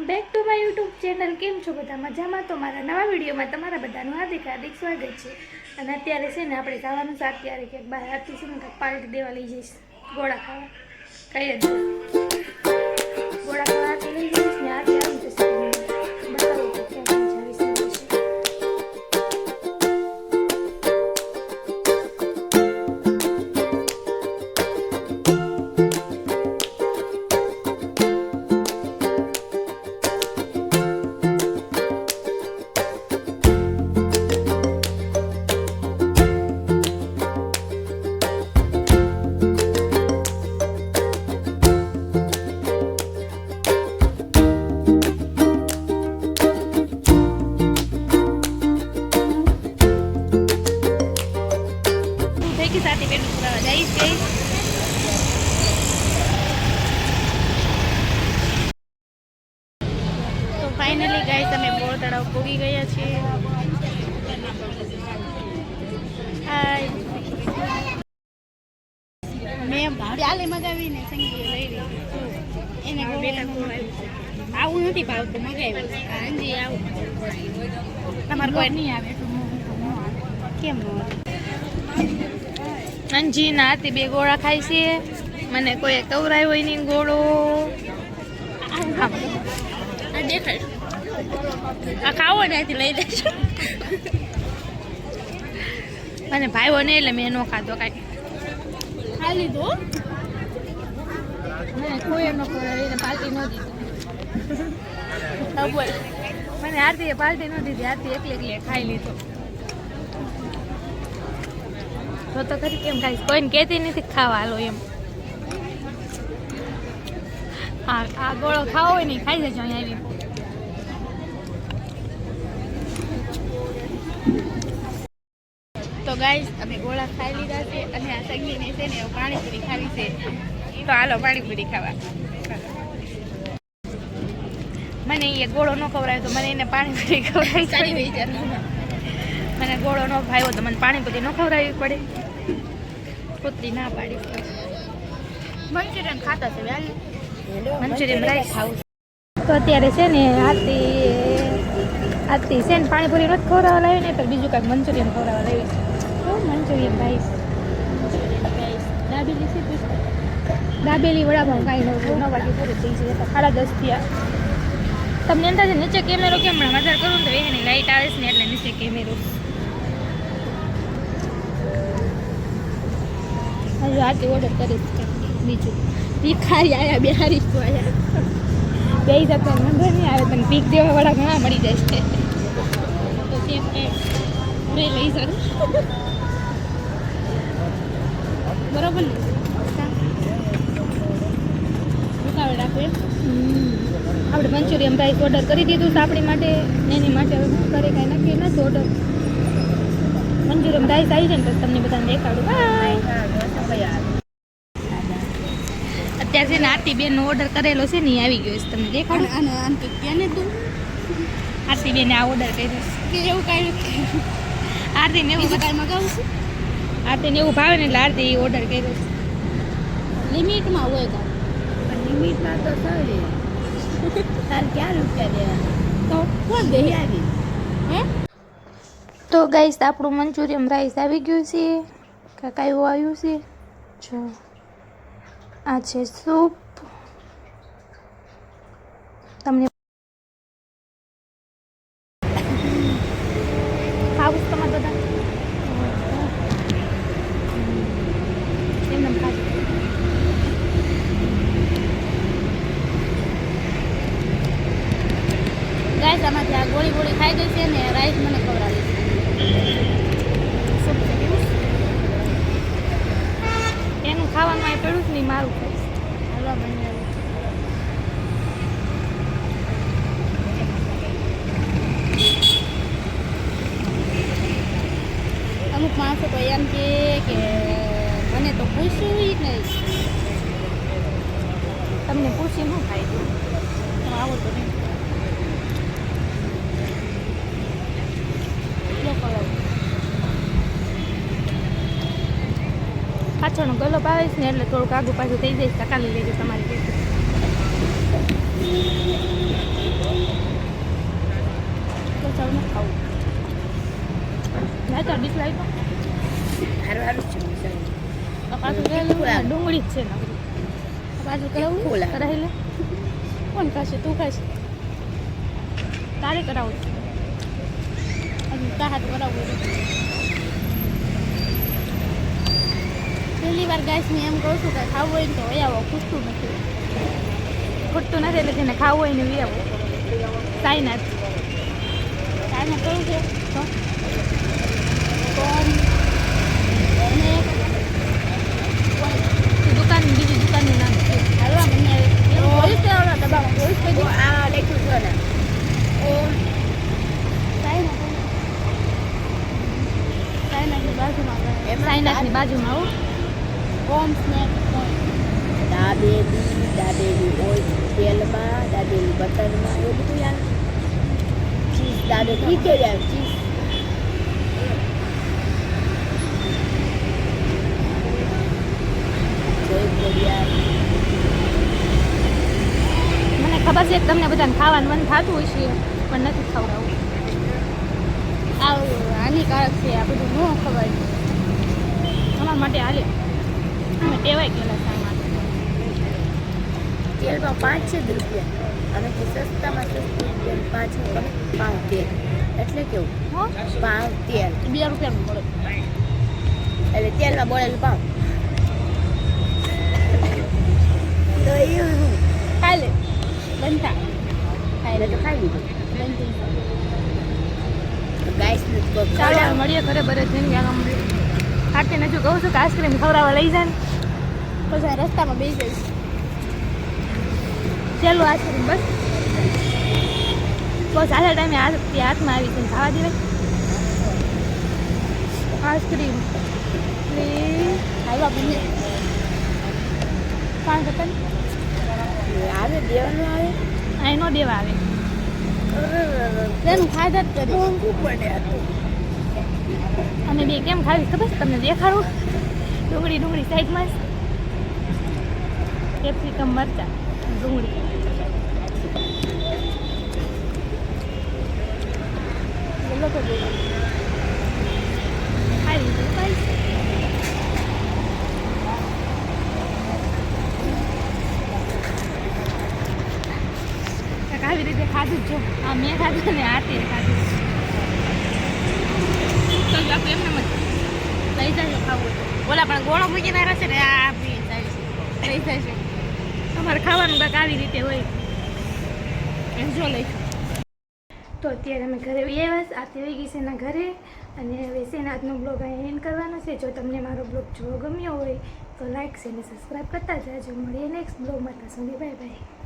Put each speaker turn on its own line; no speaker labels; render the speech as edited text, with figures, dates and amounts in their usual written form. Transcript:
Back to my YouTube channel. કેમ છો બધા મજામાં? તો મારા નવા વિડીયોમાં તમારા બધાનું હાર્દિક હાર્દિક સ્વાગત છે. અને અત્યારે છે ને આપણે જવાનું છે અત્યારે ક્યાંક બહાર આરતી છે ને કંઈક પાર્ટી દેવા લઈ જઈશ ગોળા ખાવા. કઈ જ ગોળા ખાવા આરતી લઈ જઈશ ને આરતી આવી જશે બતાવું તો ક્યાં જઈશ. સાથે બેન પુરાવા જઈશ ગઈ. તો ફાઇનલી ગાઈસ અમે બોર તળાવ પહોંચી ગયા છીએ. હાય મેં ભાડે મગાવીને સંગીત લઈ લીધી એને આવું નથી ભાવતું મગાવ્યું. હાજી આવું તમારે કોઈ નહીં આવે કેમ ન અંજી ના હતી બે ગોળા ખાય છે. મને કોઈ કવરાયો હોય નહીં ગોળો દેખાય આ ખાવો ત્યાંથી લઈ લેજો. મને ભાઈઓ નહીં એટલે મેં ન ખાધો કાંઈ ખાઈ લીધો. મને કોઈ ન ખવડાવીને પાર્ટી ન દીધી. બોલ મને આરતીએ પાર્ટી ન દીધી. આરતી એકલી એકલી ખાઈ લીધો. તો ખરી કેમ ખાઈશ કોઈને કહેતી નથી ખાવા હાલો એમ. આ ગોળો ખાવો હોય ને ખાઈ જજો અહીંયા આવી. તો ગાઈસ અમે ગોળા ખાઈ લીધા છે અને આ સંગીને છે ને પાણીપુરી ખાવી છે. તો હાલો પાણીપુરી ખાવા. મને એ ગોળો ન ખવડાવ્યો તો મને એને પાણીપુરી ખવડાવી. મને ગોળો ન ભાવ્યો તો મને પાણીપુરી ન ખવડાવવી પડે. પુત્રી ના પાડી. મંચુરિયન ખાતા છે મંચુરિયન રાઈસ ખાવું. તો અત્યારે છે ને આરતી છે ને પાણીપુરી નથી ખવડાવવા લાવી ને તો બીજું કાંઈક મંચુરિયન ખવડાવવા લાવી છે. તો મંચુરિયન રાઈસ દાબેલી છે દાબેલી વડાપાઉં કાંઈ ન 9 વાગે પૂરું થઈ છે. તો 10:30 થયા. તમને એમ થાય નીચે કેમેરો કેમ વધારે કરું ને તો એની લાઇટ આવે છે ને એટલે નીચે કેમેરો. હજુ આરતી ઓર્ડર કરીશ બીજું ભીખારી આવ્યા બિહારી તો આવ્યા બે જતા વાંધો નહીં આવે પણ ભીખ દેવા વાળા ઘણા મળી જાય છે. તો તેમ મેં લઈ જાઉં બરોબર ને રૂકાવટ આપે. આપણે મંચુરિયન રાઈસ ઓર્ડર કરી દીધું છે આપણી માટે એની માટે હવે શું કરે કાંઈ નક્કી નથી. ઓર્ડર મંચુરિયન રાઈસ આવી જાય ને પછી તમને બધાને દેખાડું. બાય. અત્યારે છે ને આરતી બેનનો ઓર્ડર કરેલો છે ને એ આવી ગયો છે તમને દેખાડું. આરતી બેને આ ઓર્ડર કર્યો છે એવું કાંઈ આરતીને એવું કાંઈ મગાવું છું. આરતીને એવું ભાવે ને એટલે આરતી ઓર્ડર કર્યો છે. લિમિટમાં હોય કાંઈ લિમિટમાં તો સારી તાર ક્યાં રૂપિયા દેવા તો કોણ દે આવી હે. તો ગાઈસ આપણું મંચુરિયન રાઈસ આવી ગયું છે. કાંઈ એવું આવ્યું છે જો આ છે સૂપ. તમને ખાવું તમારે બધા એમને ખાવું. ગાઈસ આમાંથી આ ગોળી ગોળી ખાઈ ગઈ છે ને રાઈસ મને ખવડાવી છે. એનું ખાવાનું આ પડ્યું જ નહીં મારું ખાઈશ. હલવા મને અમુક માણસો તો એમ કે મને તો પૂછ્યું નહીં. તમને પૂછી ન ખાઈ દઉં આવો તો નહીં. પાછળનો ગલો પાવીશ ને એટલે થોડુંક આગું પાછું થઈ જઈશ. કાલી લેજો તમારી તો ડિસ્લાઈક
હારું હારું છે મસાલો.
પાછું ડુંગળી જ છે નકરી પાછું કરાવું કરાવી લે કોણ ખાશે તું ખાશે તારે કરાવું હજુ તા હાથ કરાવવું પહેલી વાર ગાઈસ મેં એમ કહું છું કે ખાવું હોય ને તો વહી આવો ખૂટતું નથી એટલે જેને ખાવું હોય ને વહી આવો સાઈનાથ કયું છે દુકાન બીજી દુકાનનું નામ છે હાલવા મને પોલીસ દબાવવા પોલીસ કહી
આ લખ્યું છે ને
સાઈનાથની બાજુમાં આવું ઓમ સ્નેક
દાબેલી ઓઇલ તેલમાં દાબેલી બટરમાં એવું બધું યાર ચીઝ દાબેલી કે યાર ચીઝ
મને ખબર છે કે તમને બધાને ખાવાનું મન થતું હોય છે પણ નથી ખવડાવવું આ હાનિકારક છે આ બધું ન ખવાય અમારા માટે હાલે અમે ટેવાઈ ગયેલા સામાન
તેલમાં 5 રૂપિયા અને જે સસ્તામાં સસ્તું 5 પાવ તેલ એટલે કેવું પાવ તેલ
2 રૂપિયાનું મળે
એટલે તેલમાં બોળેલું પાવ તો એવું
ખાઈ લે બનતા
ખાઈ લે તો ખાઈ લીધું
બનતી
ગાઈસને
ચાલો મળીએ ઘરે બરે જઈને આરતીને જો કહું છું કે આઈસ્ક્રીમ ખવડાવવા લઈ જાય પછી રસ્તામાં બેસી જઈશ ચાલો આઈસ્ક્રીમ બસ બસ આટલા ટાઈમે હાથમાં આવી છે ખાવા દેવાય આઈસ્ક્રીમ ખાવા બને પાંચ પતંગ
આવે દેવાનું આવે
અહીં નો દેવા આવે તેનું ખાધા જ કરી
પડે
અમે બે કેમ ખાવી ખબર તમને દેખાડું ડુંગળી સાઈડમાં કેપ્સિકમ મરચાં ડુંગળી લોકો ખાઈ લીધું આવી રીતે ખાધું જ જો આ મેં ખાધું ને આ તે ખાધું તો આપણે એમને લઈ જાય ખાવું બોલા પણ ગોળો મૂકીને રહેશે ને આ પી જાય છે લઈ જાય છે તમારે ખાવાનું કાંઈક આવી રીતે હોય એમ જો લઈ તો અત્યારે અમે ઘરે આવ્યા આરતી વહી ગઈ છે એના ઘરે અને હવે સેનાથનો બ્લોગ અહીં એન્ડ કરવાનો છે જો તમને મારો બ્લોગ જોવો ગમ્યો હોય તો લાઈક છે અને સબસ્ક્રાઈબ કરતા જાજો મળીએ નેક્સ્ટ બ્લોગમાં ત્યાં સુધી બાય બાય